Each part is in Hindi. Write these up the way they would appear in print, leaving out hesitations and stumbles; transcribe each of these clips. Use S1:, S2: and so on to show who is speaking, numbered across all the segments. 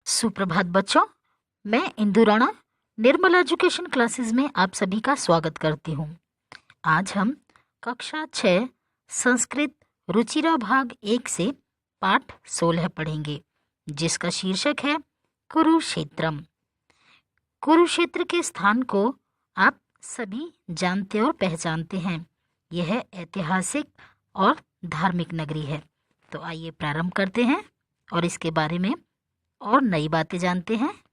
S1: सुप्रभात बच्चों, मैं इंदु राणा निर्मल एजुकेशन क्लासेस में आप सभी का स्वागत करती हूँ। आज हम कक्षा 6 संस्कृत रुचिरा भाग 1 से पाठ 16 पढ़ेंगे, जिसका शीर्षक है कुरुक्षेत्रम। कुरुक्षेत्र के स्थान को आप सभी जानते और पहचानते हैं। यह ऐतिहासिक और धार्मिक नगरी है। तो आइए प्रारंभ करते हैं और इसके बारे में और नई बातें जानते हैं।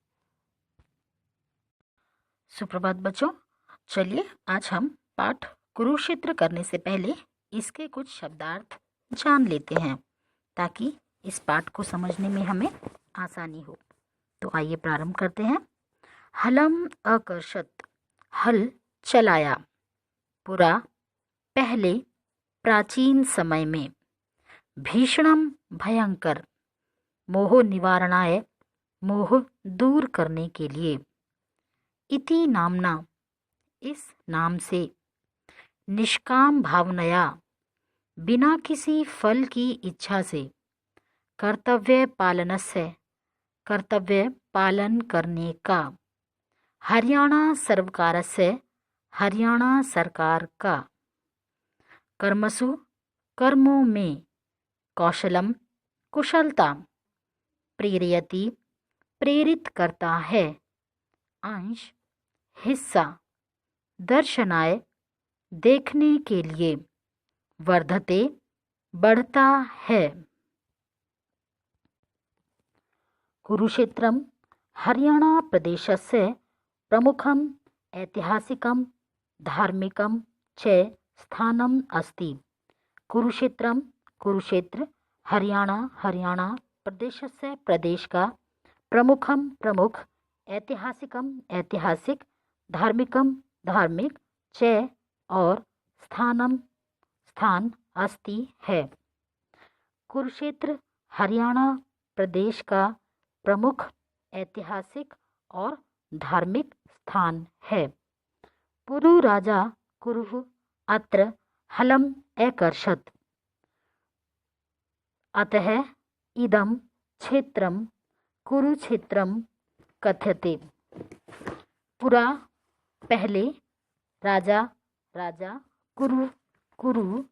S1: सुप्रभात बच्चों, चलिए आज हम पाठ कुरुक्षेत्र करने से पहले इसके कुछ शब्दार्थ जान लेते हैं, ताकि इस पाठ को समझने में हमें आसानी हो। तो आइए प्रारंभ करते हैं। हलम अकर्षत, हल चलाया। पुरा, पहले, प्राचीन समय में। भीषणम, भयंकर। मोह निवारणाय, मोह दूर करने के लिए। इति नामना, इस नाम से। निष्काम भावनया, बिना किसी फल की इच्छा से। कर्तव्य पालनस्य, कर्तव्य पालन करने का। हरियाणा सर्वकारस्य, हरियाणा सरकार का। कर्मसु, कर्मों में। कौशलम, कुशलता। प्रेरयति, प्रेरित करता है। अंश, हिस्सा। दर्शनाय, देखने के लिए। वर्धते, बढ़ता है। कुरुक्षेत्रम हरियाणा प्रदेशस्य प्रमुखम ऐतिहासिकम धार्मिकम च स्थानम अस्ति। कुरुक्षेत्रम, कुरुक्षेत्र, हरियाणा प्रदेशस्य, प्रदेश का। प्रमुखम, प्रमुख। ऐतिहासिकम, ऐतिहासिक। धार्मिकम, धार्मिक। च, और। स्थानम, स्थान। अस्ति, है। कुरुक्षेत्र हरियाणा प्रदेश का प्रमुख ऐतिहासिक और धार्मिक स्थान है। पुरु राजा कुरुः अत्र हलम अकर्षत्। अतः इदं क्षेत्रं कुरुक्षेत्रं कथ्यते। पुरा, पहले। राजा, राजा। कुरु, कुरु।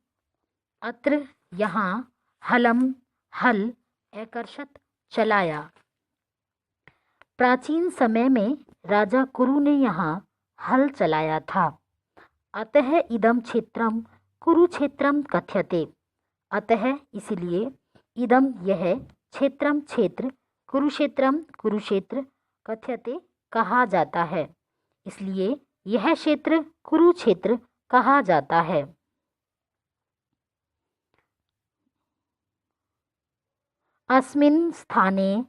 S1: अत्र, यहाँ। हलम, हल। अकर्षत, चलाया। प्राचीन समय में राजा कुरु ने यहाँ हल चलाया था। अतः इदं क्षेत्रं कुरुक्षेत्रं कथ्यते। अतः, इसलिए। इदम, यह। क्षेत्रम, क्षेत्र। कुरुक्षेत्रम, कुरुक्षेत्र। कथ्यते, कहा जाता है। इसलिए यह क्षेत्र कुरुक्षेत्र कहा जाता है। अस्मिन् स्थाने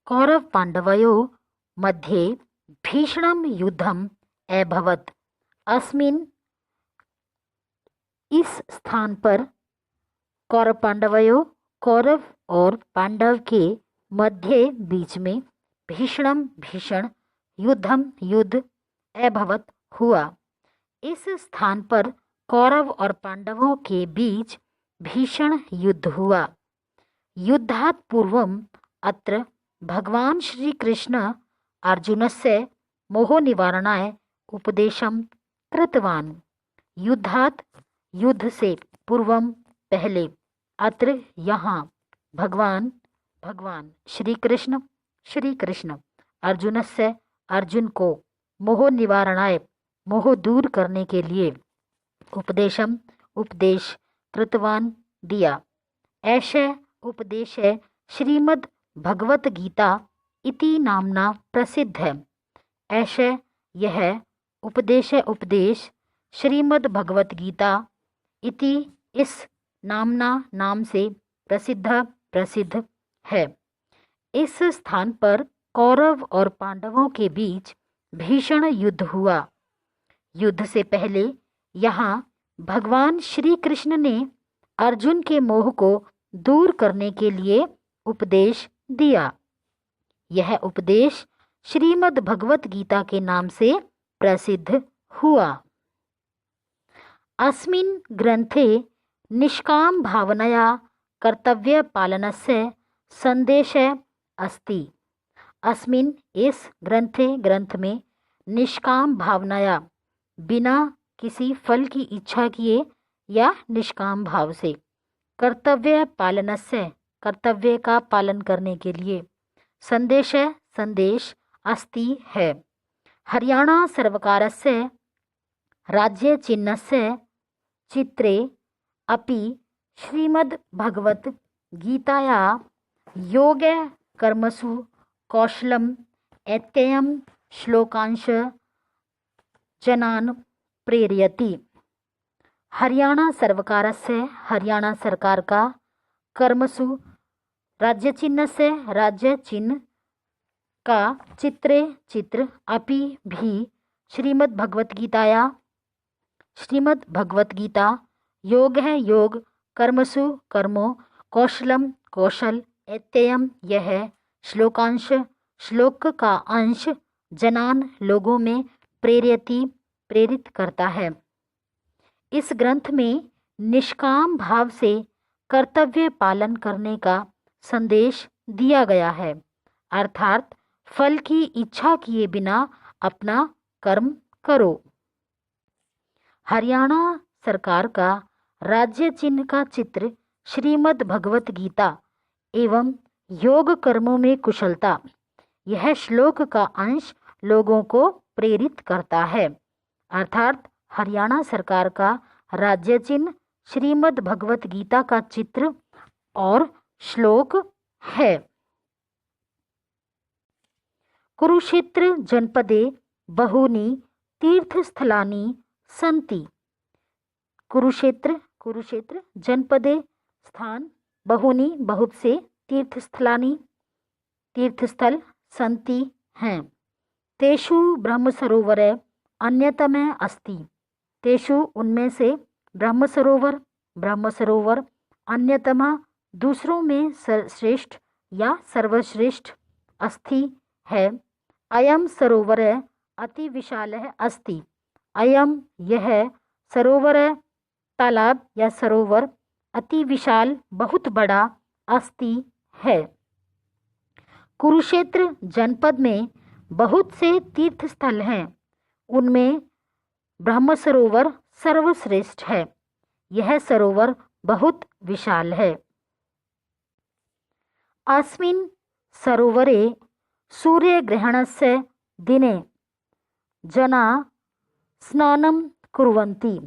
S1: कौरव पांडवयोः मध्ये भीषणं युद्धम् अभवत्। अस्मिन्, इस स्थान पर। कौरव और पांडव के मध्य, बीच में। भीषणम, भीषण। युद्धम, युद्ध। अभवत, हुआ। इस स्थान पर कौरव और पांडवों के बीच भीषण युद्ध हुआ। युद्धात् पूर्वम अत्र भगवान श्री कृष्ण अर्जुनस्य मोहनिवारणाय उपदेशं कृतवान्। युद्धात्, युद्ध से। पूर्वम, पहले। अत्र, यहाँ। भगवान श्री कृष्ण अर्जुनस्य, अर्जुन को। मोह निवारणाय, मोह दूर करने के लिए। उपदेशम, उपदेश। कृतवान, दिया। ऐसे उपदेश है श्रीमद् भगवत गीता इति नामना प्रसिद्ध है। ऐसे, यह। उपदेश, उपदेश। श्रीमद् भगवत गीता इति, इस। नामना, नाम से। प्रसिद्ध है। इस स्थान पर कौरव और पांडवों के बीच भीषण युद्ध हुआ। युद्ध से पहले यहाँ भगवान श्री कृष्ण ने अर्जुन के मोह को दूर करने के लिए उपदेश दिया। यह उपदेश श्रीमद् भगवत गीता के नाम से प्रसिद्ध हुआ। अस्मिन् ग्रंथे निष्काम भावनया कर्तव्य पालनस्य संदेशः अस्ति। अस्मिन् इस ग्रंथ में निष्काम भावनाया बिना किसी फल की इच्छा किए या निष्काम भाव से कर्तव्य पालनस्य कर्तव्य का पालन करने के लिए संदेश अस्ति है। हरियाणा सर्वकारस्य राज्य चिह्नस्य चित्रे अपि श्रीमद् भगवत गीताया योग कर्मसु कौशलम एत्ययम श्लोकांश जनान प्रेरयति। हरियाणा हरियाणा सरकार का कर्मसु राज्य चिन्ह का चित्र अपि भी श्रीमद् भगवत गीता योग है योग कर्मसु कर्मों कौशल एत्ययम यह श्लोक का अंश जनान लोगों में प्रेरित करता है। इस ग्रंथ में निष्काम भाव से कर्तव्य पालन करने का संदेश दिया गया है, अर्थात फल की इच्छा किए बिना अपना कर्म करो। हरियाणा सरकार का राज्य चिन्ह का चित्र श्रीमद् भगवत गीता एवं योग कर्मों में कुशलता यह श्लोक का अंश लोगों को प्रेरित करता है, अर्थात हरियाणा सरकार का राज्य चिन्ह श्रीमद् भगवत गीता का चित्र और श्लोक है। कुरुक्षेत्र जनपदे बहूनि तीर्थस्थलानि सन्ति। कुरुक्षेत्र जनपदे स्थान बहूनि बहुत से तीर्थस्थल सन्ति हैं। तेषु ब्रह्मसरोवर अन्यतम अस्ति। तेषु उनमें से ब्रह्मसरोवर अन्यतम दूसरों में श्रेष्ठ या सर्वश्रेष्ठ अस्ति है। अयम सरोवर अति विशाल अस्ति। अयम यह सरोवर तालाब या सरोवर अति विशाल बहुत बड़ा अस्ति है। कुरुक्षेत्र जनपद में बहुत से तीर्थ स्थल हैं, उनमें ब्रह्म सरोवर सर्वश्रेष्ठ है। यह सरोवर बहुत विशाल है। अस्मिन् सरोवरे सूर्यग्रहणस्य दिने जना स्नानं कुर्वन्ति।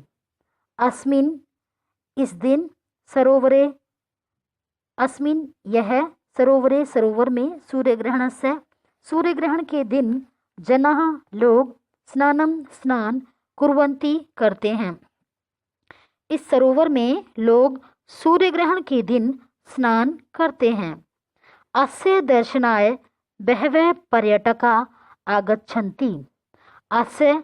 S1: अस्मिन् इस दिन सरोवरे अस्मिन् यह सरोवर में सूर्यग्रहण के दिन जनाः लोग स्नान कुर्वन्ति करते हैं। इस सरोवर में लोग सूर्यग्रहण के दिन स्नान करते हैं। अस्य दर्शनाय बहवः पर्यटका आगच्छन्ति। अस्य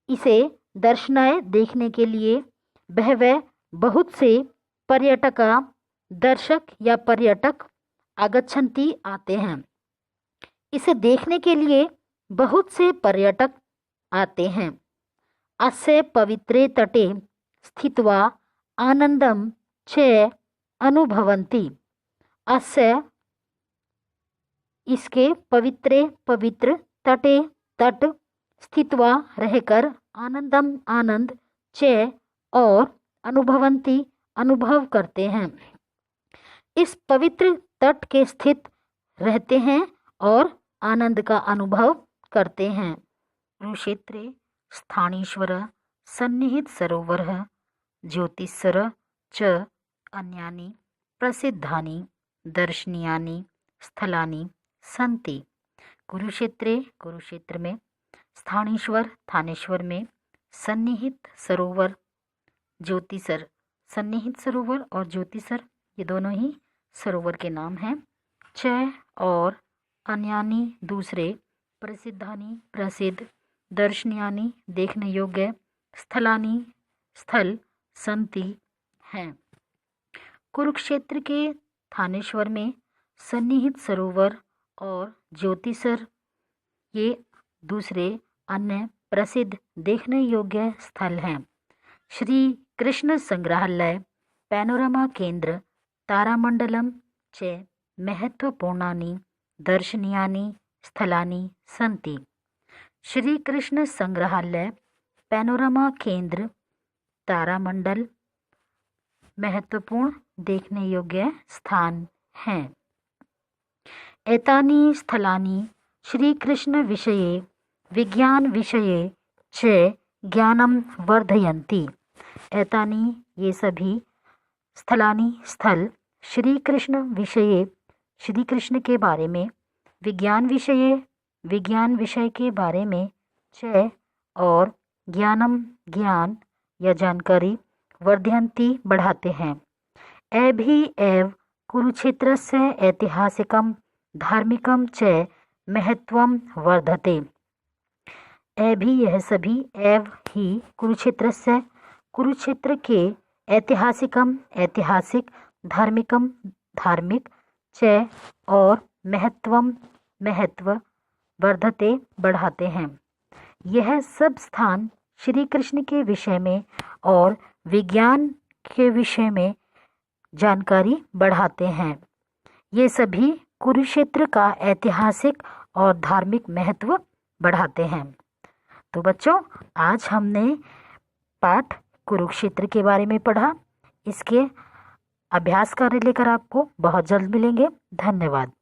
S1: इसे दर्शनाय देखने के लिए बहवः बहुत से पर्यटक आगच्छन्ति आते हैं। इसे देखने के लिए बहुत से पर्यटक आते हैं। अस्य पवित्रे तटे स्थित्वा आनंदम च अनुभवन्ति। अस्य इसके पवित्र तट स्थित्वा रहकर आनंद च और अनुभवन्ति अनुभव करते हैं। इस पवित्र तट के स्थित रहते हैं और आनंद का अनुभव करते हैं। कुरुक्षेत्रे स्थानेश्वर सन्निहित सरोवर ज्योतिषर च अन्यानि प्रसिद्धानि दर्शनीयानि स्थलानि सन्ति। कुरुक्षेत्र में थानेश्वर में सन्निहित सरोवर और ज्योतिषर ये दोनों ही सरोवर के नाम हैं। च और अन्यानि दूसरे प्रसिद्ध दर्शनीयानि देखने योग्य स्थल संति हैं। कुरुक्षेत्र के थानेश्वर में सन्निहित सरोवर और ज्योतिषर ये दूसरे अन्य प्रसिद्ध देखने योग्य स्थल हैं। श्री कृष्ण संग्रहालय पैनोरमा केंद्र तारामंडलम च महत्त्वपूर्णानि दर्शनीयानि स्थलानि सन्ति। श्रीकृष्ण संग्रहालय, पैनोरमा केंद्र, तारामंडल महत्वपूर्ण देखने योग्य स्थान हैं। एतानि स्थलानि श्रीकृष्ण विषये विज्ञान विषये च ज्ञानं वर्धयन्ति। एतानि ये सभी स्थलानि स्थल श्री कृष्ण विषये श्री कृष्ण के बारे में, विज्ञान विषय के बारे में, च और ज्ञानम ज्ञान या जानकारी, वर्धयन्ति बढ़ाते हैं। एभी एव कुरुक्षेत्रस्य ऐतिहासिकं धार्मिकं च महत्वं वर्धते। एभी यह सभी, एव ही, कुरुक्षेत्र के ऐतिहासिक, धार्मिक, च और महत्व वर्धते बढ़ाते हैं। यह सब स्थान श्री कृष्ण के विषय में और विज्ञान के विषय में जानकारी बढ़ाते हैं। ये सभी कुरुक्षेत्र का ऐतिहासिक और धार्मिक महत्व बढ़ाते हैं। तो बच्चों, आज हमने पाठ कुरुक्षेत्र के बारे में पढ़ा। इसके अभ्यास कार्य लेकर आपको बहुत जल्द मिलेंगे। धन्यवाद।